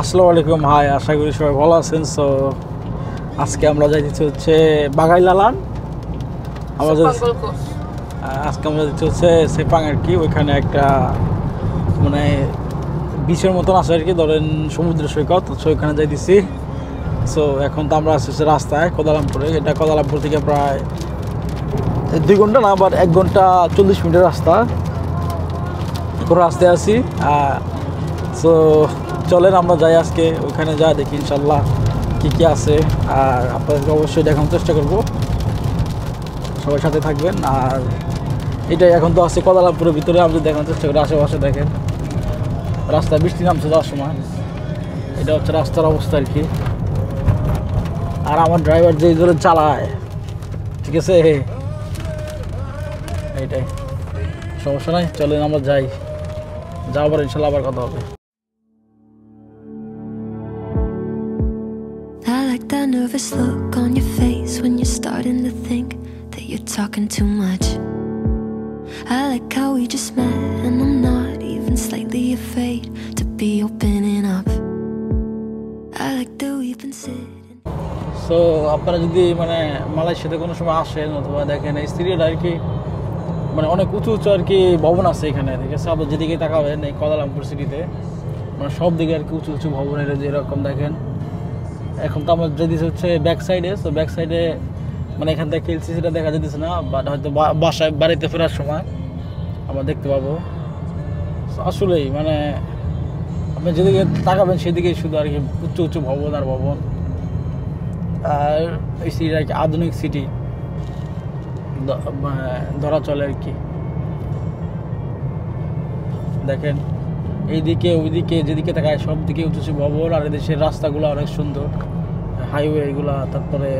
আসসালামু আলাইকুম। হাই, আশা করি সবাই ভালো আছেন। সো আজকে আমরা যাইতেছি হচ্ছে বাগাইলালান। আজকে আমরা যাচ্ছি হচ্ছে সেপাং আর কি। ওইখানে একটা মানে বিচের মতন আছে আর কি, ধরেন সমুদ্র সৈকত। সো ওইখানে যাইতেছি। সো এখন তো আমরা আসছি রাস্তায় কোদালামপুরে। এটা কোদালামপুর থেকে প্রায় 2 ঘন্টা না, আবার 1 ঘন্টা 40 মিনিটের রাস্তা। এখন রাস্তায় আছি। সো চলেন আমরা যাই আজকে ওইখানে, যা দেখি ইনশাল্লাহ কী কী আছে। আর আপনাদেরকে অবশ্যই দেখানোর চেষ্টা করব, সবার সাথে থাকবেন। আর এটাই এখন তো আছে কোদালামপুরের ভিতরে, আপনি দেখানোর চেষ্টা করি। আশেপাশে দেখেন রাস্তায় বৃষ্টি নামছে যাওয়ার সময়। এটা হচ্ছে রাস্তার অবস্থা আর কি। আর আমার ড্রাইভার যে ধরে চালায়, ঠিক আছে, এইটাই, সমস্যা নাই। চলেন আমরা যাই, যাওয়ার ইনশাল্লাহ আবার কথা হবে। I like that nervous look on your face when you're starting to think that you're talking too much. I like how we just met and I'm not even slightly afraid to be opening up. I like that we've been sitting. So আপনারা যদি মানে মালয়েশিয়াতে কোনো সময় আসেন অথবা দেখেন, এই সিরিয়াটা আর কি মানে অনেক উঁচু উঁচু আর কি ভবন আছে এখানে, ঠিক আছে। আপনার যেদিকে তাকাবেন এই কোদালামপুর সিটিতে মানে সব দিকে আর কি উঁচু উঁচু ভবনের যেরকম দেখেন। এখন তো আমার যেদিকে হচ্ছে ব্যাক সাইডে, সো ব্যাক সাইডে মানে এখান থেকে এলসিসিটা দেখা যেতেছে না, বাট হয়তো বাসায় বাড়িতে ফেরার সময় আমরা দেখতে পাবো। আসলেই মানে আপনি যেদিকে তাকাবেন সেদিকে শুধু আর কি উঁচু উঁচু ভবন আর ভবন। আর এই সিটিটা আর কি আধুনিক সিটি ধরা চলে আর কি। দেখেন এইদিকে ওইদিকে যেদিকে তাকায় সব দিকে উঁচু উঁচু ভবন। আর দেশের রাস্তাগুলো অনেক সুন্দর, হাইওয়েগুলা, তারপরে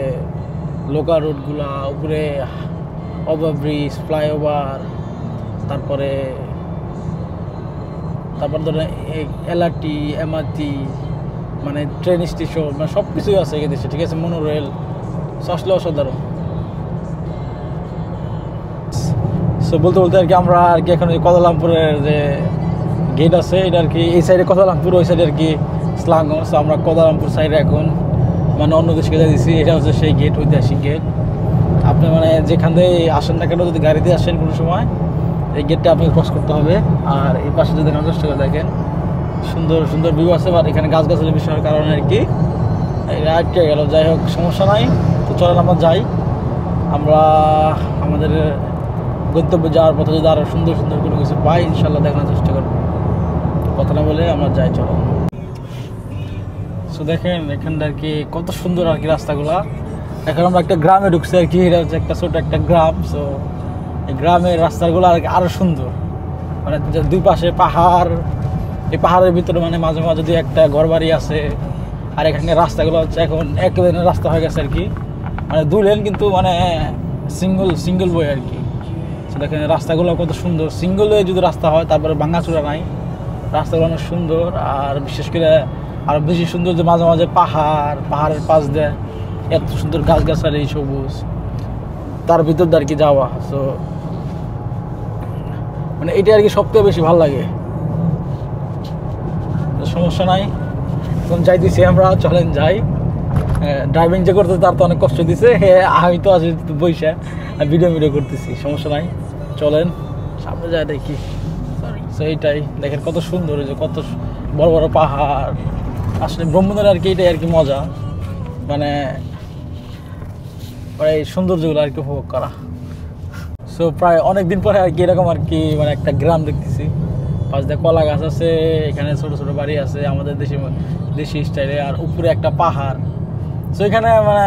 লোকাল রোডগুলা, উপরে ওভারব্রিজ, ফ্লাইওভার, তারপরে ধরেন এলআরটি, এমআরটি, মানে ট্রেন স্টেশন, মানে সব কিছুই আছে এই দেশে, ঠিক আছে, মনোরেল। আসলে অসাধারণ। সো বলতে বলতে আর কি আমরা আর কি এখন কোদালামপুরের যে গেট আছে এটা আর কি, এই সাইডে কোদালামপুর, ওই সাইডে আর কি স্লাঙ্গো। সো আমরা কোদালামপুর সাইডে এখন মানে অন্য দেশকে যাই দিচ্ছি। এটা হচ্ছে সেই গেট, ঐতিহাসিক গেট। আপনি মানে যেখান থেকে আসেন না কেন, যদি গাড়িতে আসেন কোনো সময় এই গেটটা আপনাকে ক্রস করতে হবে। আর এই পাশে যদি দেখানোর চেষ্টা করে দেখেন সুন্দর সুন্দর ভিউ আছে, বাট এখানে গাছগাছালি বিষয়ের কারণে আর কি এটা আটকে গেল। যাই হোক, সমস্যা নাই। তো চলেন আমরা যাই। আমরা আমাদের গন্তব্যে যাওয়ার পথে যদি আরও সুন্দর সুন্দর কোনো কিছু পাই ইনশাল্লাহ দেখানোর চেষ্টা করবো। কথা না বলে আমরা যাই, চলো। সো দেখেন এখানটা আর কি কত সুন্দর আর কি রাস্তাগুলা। এখন আমরা একটা গ্রামে ঢুকছি আর কি। এটা হচ্ছে একটা ছোট একটা গ্রাম। সো এই গ্রামের রাস্তাগুলো আর কি আরও সুন্দর, মানে দুই পাশে পাহাড়। এই পাহাড়ের ভিতরে মানে মাঝে মাঝে যদি একটা ঘরবাড়ি আছে। আর এখানে রাস্তাগুলো হচ্ছে এখন এক লেনের রাস্তা হয়ে গেছে আর কি, মানে 2 লেন কিন্তু মানে সিঙ্গল ওয়ে আর কি। তো দেখেন রাস্তাগুলো কত সুন্দর, সিঙ্গল ওয়ে যদি রাস্তা হয়, তারপরে ভাঙাচোরা নাই, রাস্তাগুলো অনেক সুন্দর। আর বিশেষ করে আরও বেশি সুন্দর যে মাঝে মাঝে পাহাড়ের পাশ দিয়ে এত সুন্দর গাছগাছালি সবুজ, তার ভিতর দিয়ে আর কি যাওয়া। সো মানে এটা আর কি সবথেকে বেশি ভালো লাগে। সমস্যা নাই, এখন যাইতেছি আমরা, চলেন যাই। ড্রাইভিং যে করতে তার তো অনেক কষ্ট দিছে, আমি তো আছি বইসা ভিডিও করতেছি, সমস্যা নাই। চলেন সামনে যাই দেখি। সো এইটাই দেখেন কত সুন্দর, যে কত বড় বড় পাহাড়। আসলে ভ্রমণের আর কি এটাই আর কি মজা, মানে এই সৌন্দর্যগুলো আর কি উপভোগ করা। সো প্রায় অনেকদিন পরে আর কি এরকম আর কি মানে একটা গ্রাম দেখতেছি। পাশ দিয়ে কলা গাছ আছে, এখানে ছোট ছোট বাড়ি আছে আমাদের দেশি স্টাইলে, আর উপরে একটা পাহাড়। সো এখানে মানে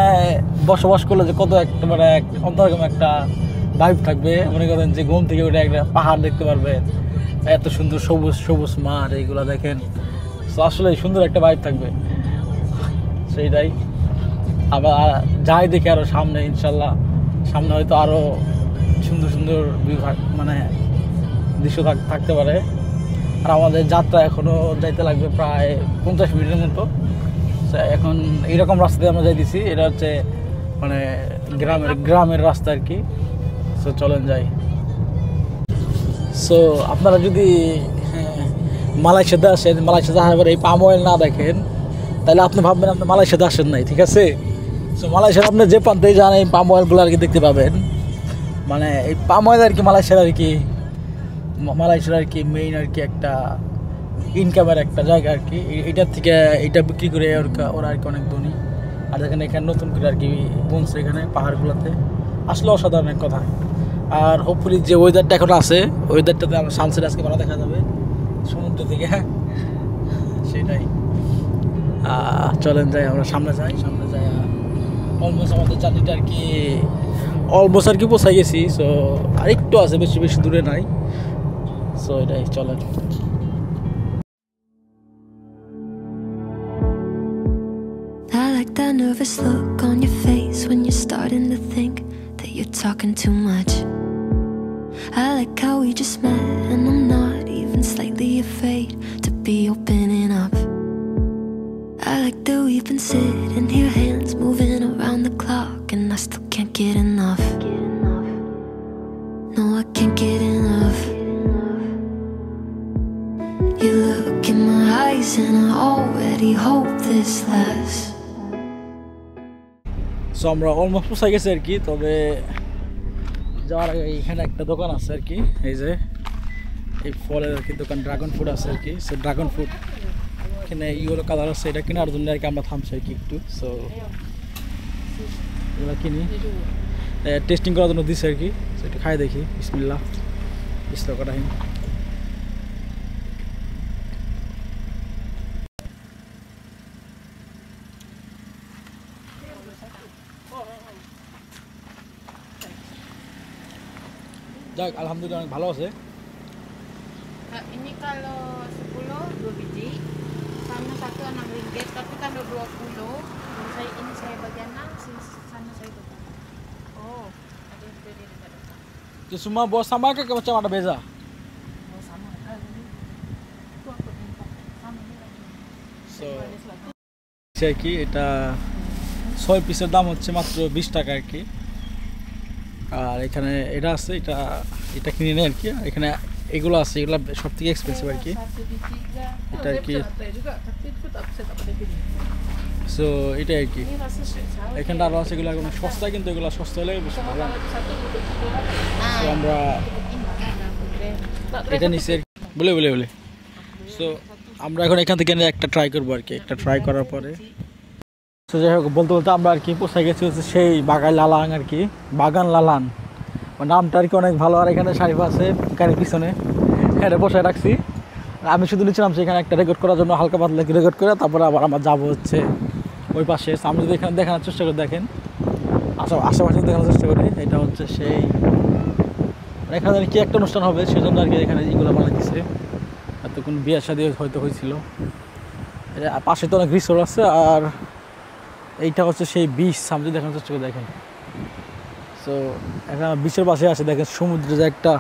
বসবাস করলে যে কত একটা মানে অন্যরকম একটা ভাইব থাকবে। মনে করেন যে ঘুম থেকে উঠে একটা পাহাড় দেখতে পারবেন, এত সুন্দর সবুজ সবুজ মাঠ, এইগুলো দেখেন। সো আসলে সুন্দর একটা ভাইব থাকবে, সেইটাই। আবার যাই দেখি আরও সামনে, ইনশাল্লাহ সামনে হয়তো আরও সুন্দর সুন্দর মানে দৃশ্য থাকতে পারে। আর আমাদের যাত্রা এখনও যাইতে লাগবে প্রায় 50 মিনিটের মতো। এখন এইরকম রাস্তাতে আমরা যাইতেছি, এটা হচ্ছে মানে গ্রামের রাস্তা আর কি। সো চলেন যাই। সো আপনারা যদি মালয়েশিয়াতে আসেন, মালয়েশিয়াতে আসার পরে এই পাম অয়েল না দেখেন তাহলে আপনি ভাববেন আপনি মালয়েশিয়াতে আসেন নাই, ঠিক আছে? সো মালয়েশিয়ার আপনি যে প্রান্তেই যান এই পাম অয়েলগুলো আর কি দেখতে পাবেন। মানে এই পাম অয়েল আর কি মালয়েশিয়ার আর কি মেইন আর কি একটা ইনকামের একটা জায়গা আর কি। এটার থেকে এটা বিক্রি করে ওরা আর কি অনেক ধনী। আর দেখেন এখানে নতুন করে আর কি বনছে এখানে পাহাড়গুলোতে, আসলে অসাধারণ এক কথা। আর হোপফুলি যে ওয়েদারটা এখন আছে ওয়েদারটাতে আমার সানসেট আজকে ভালো দেখা যাবে সমুদ্র থেকে, সেটাই। চলেন যাই, আমরা সামনে যাই অলমোস্ট আমাদের জার্নিটা আর কি অলমোস্ট আর কি পৌঁছাই গেছি। সো আরেকটু আছে, বেশি দূরে নাই। সো এটাই, চলেন। I like that nervous look on your face when you're starting to think that you're talking too much. I like how we just met and I'm not even slightly afraid to be opening up. I like that we've been sitting here, hands moving around the clock, and I still can't get enough. No, I can't get enough. You look in my eyes and I already hope this lasts. So আমরা almost পৌঁছাই গেছি আর কি। তবে যাওয়ার আগে এখানে একটা দোকান আছে আর কি, এই যে এই ফলের আর কি দোকান, ড্রাগন ফ্রুট আছে আর কি। সো ড্রাগন ফ্রুট এখানে ইয়েলো কালার আছে, এটা কেনার জন্য আর কি আমরা থামছি আর কি একটু। সো এগুলো কিনি, টেস্টিং করার জন্য দিচ্ছে আর কি। সো একটু খাই দেখি, বিসমিল্লাহ করাই। যাক, আলহামদুলিল্লাহ অনেক ভালো আছে। Ini kalau 10 2 biji sama satu 6 ringgit, tapi kalau 20 ini saya bagian 6, sana saya 2. Oh, ada yang beda dekat depan. Itu semua bawa sama ke macam ada beza? Oh, sama. Itu aku minta sama ni lagi. So আর কি এটা 6 পিসের দাম হচ্ছে মাত্র 20 টাকা আর কি। আর এখানে এটা আছে, এটা কিনে নেই আর কি। এখানে এগুলো আছে, এগুলো সব থেকে এক্সপেন্সিভ আর কি। এটা আর কি, সো এটাই আর কি। এখানটা আরও আছে, এগুলো অনেক সস্তা, কিন্তু এগুলো সস্তা হলে বেশি ভালো। সো আমরা এটা নিচে বলে সো আমরা এখন এখান থেকে একটা ট্রাই করবো আর কি। একটা ট্রাই করার পরে সো যাই হোক, বলতে আমরা আর কি পৌঁছে গেছি হচ্ছে সেই বাগান লালাং আর কি, বাগান লালান নামটা আর কি অনেক ভালো। আর এখানে শারিফ আছে গাড়ির পিছনে, এখানে বসে রাখছি। আমি শুধু নিচ্ছিলাম সেখানে একটা রেকর্ড করার জন্য, হালকা পাতলা রেকর্ড করে তারপরে আবার আমার যাবো হচ্ছে ওই পাশে। আমি যদি এখানে দেখানোর চেষ্টা করে দেখেন, আশেপাশে দেখানোর চেষ্টা করি। এটা হচ্ছে সেই এখানে কি একটা অনুষ্ঠান হবে সেজন্য আর কি এখানে এইগুলো বানিয়ে দিচ্ছে। এত কোনো বিয়ে শাদী হয়তো হয়েছিল। পাশে তো অনেক রিসোর্ট আছে। আর এইটা হচ্ছে সেই বিচ, আমি যদি দেখানোর চেষ্টা করে দেখেন। সো এখন বিচের পাশে আছে, দেখেন সমুদ্রে যে একটা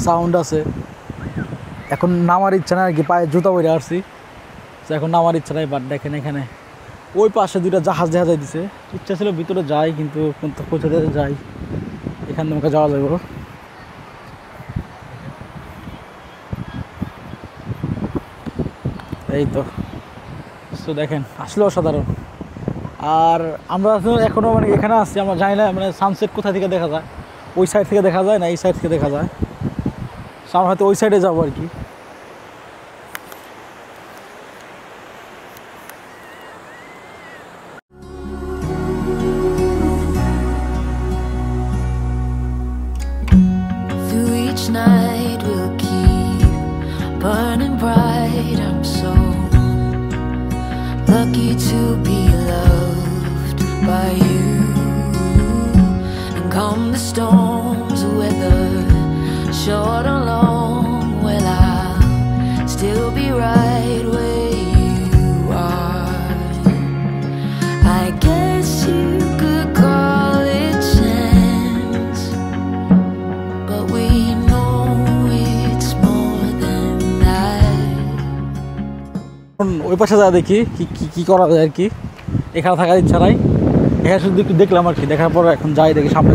সাউন্ড আছে। এখন নামার ইচ্ছা নাই আর কি, পায়ে জুতা পরে আসছি। তো এখন নামার ইচ্ছা নাই, বাট দেখেন এখানে ওই পাশে দুইটা জাহাজ দেখা যায় দিছে। ইচ্ছা ছিল ভিতরে যাই, কিন্তু কোথাতে যাই, এখান থেকে আমাকে যাওয়া যাবে। এই তো দেখেন, আসলে অসাধারণ। আর আমরা এখনো মানে এখানে আসছি, আমরা জানি না মানে সানসেট কোথা থেকে দেখা যায়, ওই সাইড থেকে দেখা যায় না এই সাইড থেকে দেখা যায়। আমরা হয়তো ওই সাইডে যাবো আর কি। Through each night we'll keep burning bright. I'm so lucky to be loved by you. And come the storms, weather short or long, well I'll still be right where you are. I guess you could call it chance, but we know it's more than that. ওই পাশে যা দেখি কি করা যায় আর কি। এখানে থাকার ইচ্ছা নাই, এখানে শুধু একটু দেখলাম আর কি। দেখার পর এখন যাই দেখি, সামনে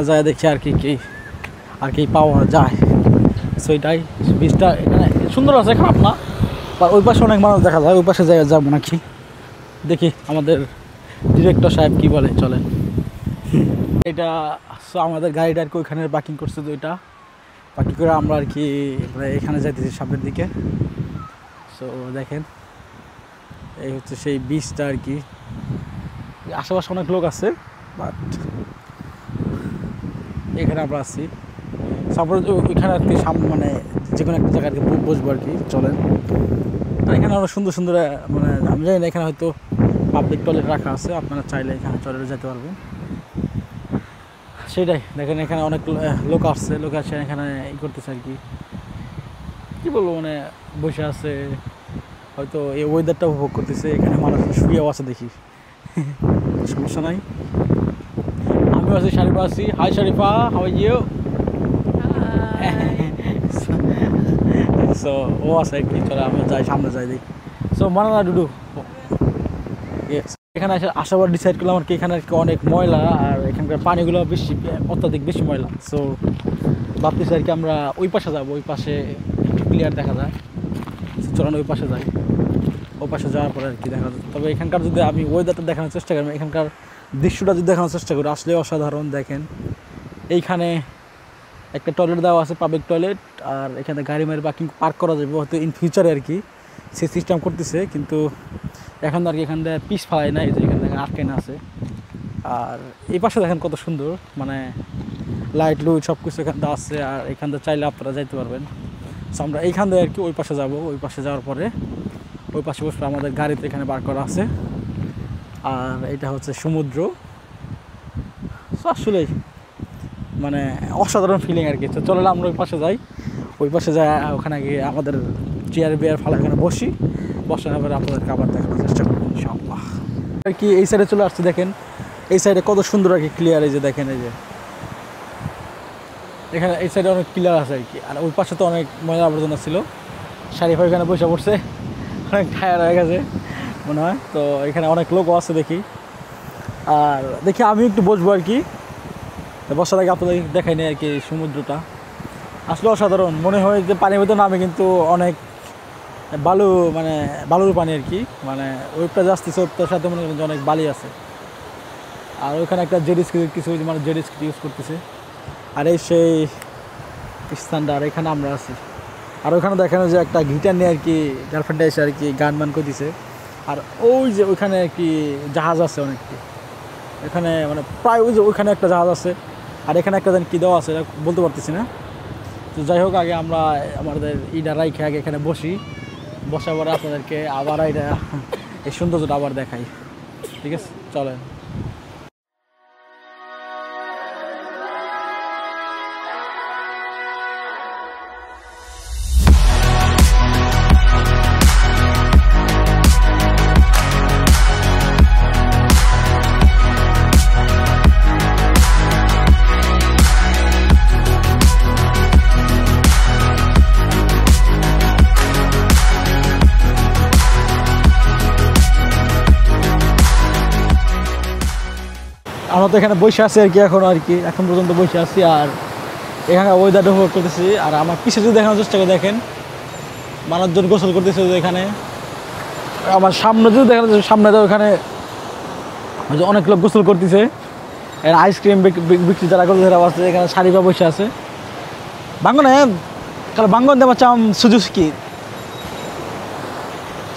যাই দেখি আর কি পাওয়া যায়। সো এটাই বীজটা এখানে সুন্দর আছে, খারাপ না। বা ওই পাশে অনেক মানুষ দেখা যায়, ওই পাশে যাবো নাকি দেখি আমাদের ডিরেক্টর সাহেব কি বলে। চলেন। এটা সো আমাদের গাড়িটা আর কি ওইখানে পার্কিং করছে, তো এটা পার্কিং করে আমরা আর কি এখানে যাইতেছি সামনের দিকে। সো দেখেন এই হচ্ছে সেই বীজটা আর কি। আশেপাশে অনেক লোক আছে, বাট এখানে আমরা আছি। তারপরে ওইখানে আর কি মানে যে কোনো একটা জায়গায় বসবো আর কি। চলেন। এখানে আরও সুন্দর সুন্দর মানে আমি জানি না, এখানে হয়তো পাবলিক টয়লেট রাখা আছে, আপনারা চাইলে এখানে টয়লেটে যেতে পারবেন। সেটাই দেখেন এখানে অনেক লোক আসছে, লোক আসছে এখানে ই করতেছে আর কি, কী বলবো মানে বসে আছে, হয়তো এই ওয়েদারটা উপভোগ করতেছে। এখানে মানুষ শুয়েও আছে দেখি, সমস্যা নাই। আমিও আছি, শারিফা আছি। Hi Sharifa, how are you? So ও আছে আর কি। চলে আমরা যাই, সামনে যাই দেখি। সো মানানা ডুডু এখানে আসাবার ডিসাইড করলাম আর কি। এখানে আর কি অনেক ময়লা, আর এখানকার পানিগুলো বেশি অত্যাধিক বেশি ময়লা। সো ভাবতেছি আর কি আমরা ওই পাশে যাবো, ওই পাশে একটু ক্লিয়ার দেখা যায়। চলেন ওই পাশে যাই। ওই পাশে যাওয়ার পরে আর কি দেখা যায়। তবে এখানকার যদি আমি ওয়েদারটা দেখানোর চেষ্টা করি, এখানকার দৃশ্যটা যদি দেখানোর চেষ্টা করি, আসলে অসাধারণ। দেখেন এইখানে একটা টয়লেট দেওয়া আছে, পাবলিক টয়লেট, আর এখানে গাড়ি মারি পার্ক করা যাবে হয়তো ইন ফিউচারে আর কি, সে সিস্টেম করতেছে। কিন্তু এখন আর কি এখান থেকে পিস ফালাই না, এই যে এখান থেকে আটকে না আছে। আর এই পাশে দেখেন কত সুন্দর, মানে লাইট লুইট সব কিছু এখান থেকে আসছে। আর এখান থেকে চাইলে আপনারা যাইতে পারবেন। সো আমরা এইখান থেকে আর কি ওই পাশে যাবো। ওই পাশে যাওয়ার পরে ওই পাশে বসে আমাদের গাড়িতে এখানে বার করা আছে। আর এটা হচ্ছে সমুদ্র। সো আসলেই মানে অসাধারণ ফিলিং আর কি। তো চলে আমরা ওই পাশে যাই। ওই পাশে যাই, ওখানে গিয়ে আমাদের চেয়ার বিয়ার ফালা এখানে বসি, বসানোর পরে আপনাদেরকে আবার দেখানোর চেষ্টা করবো ইনশাআল্লাহ আর কি। এই সাইডে চলে আসছি, দেখেন এই সাইডে কত সুন্দর আর কি ক্লিয়ার। এই যে দেখেন, এই যে এখানে এই সাইডে অনেক ক্লিয়ার আছে আর কি। আর ওই পাশে তো অনেক ময়লা আবর্জনা ছিল। শারিফা এখানে বসে পড়ছে, অনেক টায়ার হয়ে গেছে মনে হয়। তো এখানে অনেক লোকও আছে দেখি। আর দেখি আমি একটু বসবো আর কি। বসার আগে আপনাদের দেখাই নেই আর কি সমুদ্রটা আসলে অসাধারণ। মনে হয় যে পানির মধ্যে নামে, কিন্তু অনেক বালু, মানে বালুর পানি আর কি। মানে ওয়েবটা আসতেছে, ওয়েবটার সাথে মনে করেন যে অনেক বালি আছে। আর ওইখানে একটা জেড স্ক্রিন কিছু মানে জেড স্ক্রিন ইউজ করতেছে। আর এই সেই স্থানটা, আর এখানে আমরা আছি। আর ওইখানে দেখানো যে একটা গিটার নিয়ে আর কি গার্লফ্রেন্ডে এসে আর কি গান মান করতেছে। আর ওই যে ওইখানে আর কি জাহাজ আছে অনেকটি, এখানে মানে প্রায় ওই যে ওইখানে একটা জাহাজ আছে। আর এখানে একটা যেন কী দেওয়া আছে এটা বলতে পারতেছি না। তো যাই হোক, আগে আমরা আমাদের ইটা রাইখে আগে এখানে বসি, বসার পরে আপনাদেরকে আবার এটা এই সৌন্দর্যটা আবার দেখাই। ঠিক আছে, চলেন। আমরা তো এখানে বসে আছি আর কি, এখন পর্যন্ত বসে আছি। আর এখানে ওয়েদারটা উপভোগ করতেছি। আর আমার পিছিয়ে যদি দেখানোর চেষ্টা করে দেখেন, মানুষজন গোসল করতেছে এখানে। আমার সামনে যদি দেখানো, সামনে তো এখানে অনেক লোক গোসল করতেছে। এখানে আইসক্রিম বিক্রি যারা করতে আছে, এখানে শাড়িপা বসে আছে। বাঙ্গনে কাল বাঙ্গন দেওয়া চাম সুজুকি।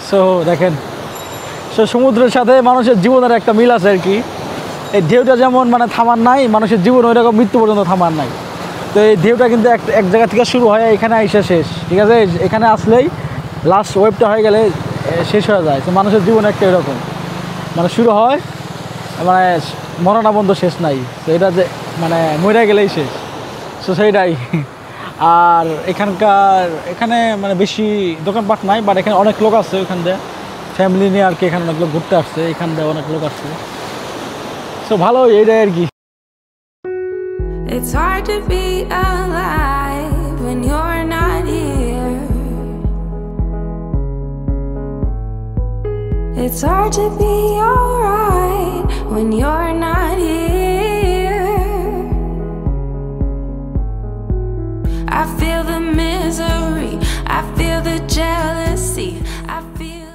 সো দেখেন, সো সমুদ্রের সাথে মানুষের জীবনের একটা মিল আছে আর কি। এই ঢেউটা যেমন মানে থামার নাই, মানুষের জীবন ওই রকম মৃত্যু পর্যন্ত থামার নাই। তো এই ঢেউটা কিন্তু এক জায়গা থেকে শুরু হয়, এখানে এসে শেষ। ঠিক আছে, এখানে আসলেই লাস্ট ওয়েভটা হয়ে গেলে শেষ হয়ে যায়। তো মানুষের জীবন একটা এরকম, মানে শুরু হয় মানে মরণাবন্ধ শেষ নাই। তো এটা যে মানে মরে গেলেই শেষ। সো সেইটাই। আর এখানে মানে বেশি দোকানপাট নাই, বাট এখানে অনেক লোক আছে। ওখান দিয়ে ফ্যামিলি নিয়ে আর কি এখানে অনেক লোক ঘুরতে আসছে, এখান দিয়ে অনেক লোক আসছে। তো ভালো এইটাই আর কি। It's hard to be alive when you're not here. It's hard to be alright when you're not here. I feel the jealousy. I feel.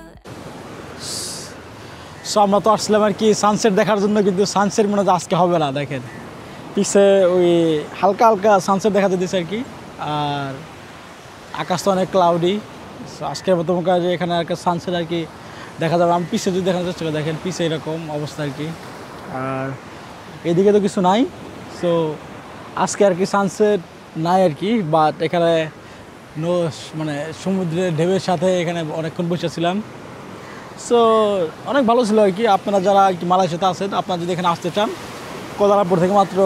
So আমরা তো আসলাম আর কি সানসেট দেখার জন্য, কিন্তু সানসেট মনে হয় আজকে হবে না। দেখেন পিছে ওই হালকা হালকা সানসেট দেখাতে দিচ্ছে আর কি, আর আকাশ তো অনেক ক্লাউডি। সো আজকের মতো মুখে যে এখানে আর কি সানসেট আর কি দেখা যাবে। আমি পিছে যদি দেখানোর চেষ্টা করি, দেখেন পিছে এরকম অবস্থা আর কি, আর এদিকে তো কিছু নাই। সো আজকে আর কি সানসেট নাই আর কি, বাট এখানে মানে সমুদ্রের ঢেউয়ের সাথে এখানে অনেকক্ষণ বসেছিলাম। সো অনেক ভালো ছিল আর কি। আপনারা যারা একটু মালয়েশিয়াতে আছেন, আপনারা যদি এখানে আসতে চান, কোয়ালালামপুর থেকে মাত্র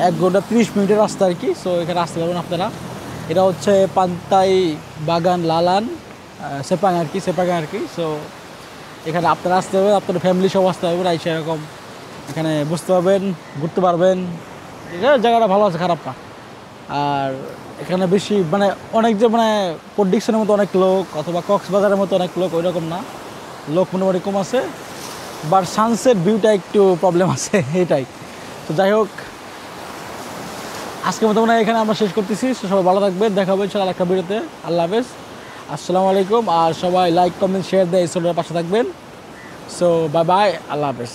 1 ঘন্টা 30 মিনিটের রাস্তা আর কি। সো এখানে আসতে পারবেন আপনারা। এটা হচ্ছে পান্তাই বাগান লালান সেপাং আর কি, সেপাগাং আর কি। সো এখানে আপনারা আসতে হবে, আপনার ফ্যামিলি সব আসতে হবে, আইসা এরকম এখানে বুঝতে পারবেন, ঘুরতে পারবেন। জায়গাটা ভালো আছে, খারাপ না। আর এখানে বেশি মানে অনেক যে মানে প্রডিকশনের মতো অনেক লোক, অথবা কক্সবাজারের মতো অনেক লোক, ওইরকম না, লোক মোটামুটি কম আছে। বাট সানসেট ভিউটা একটু প্রবলেম আছে এটাই। তো যাই হোক, আজকের মতো মনে হয় এখানে আমরা শেষ করতেছি। সবাই ভালো থাকবেন, দেখা হবে ইনশাআল্লাহ একটা ভিডিওতে। আল্লাহ হাফেজ, আসসালামু আলাইকুম। আর সবাই লাইক কমেন্ট শেয়ার দিয়ে এই চ্যানেলের পাশে থাকবেন। সো বাই বাই, আল্লাহ হাফেজ।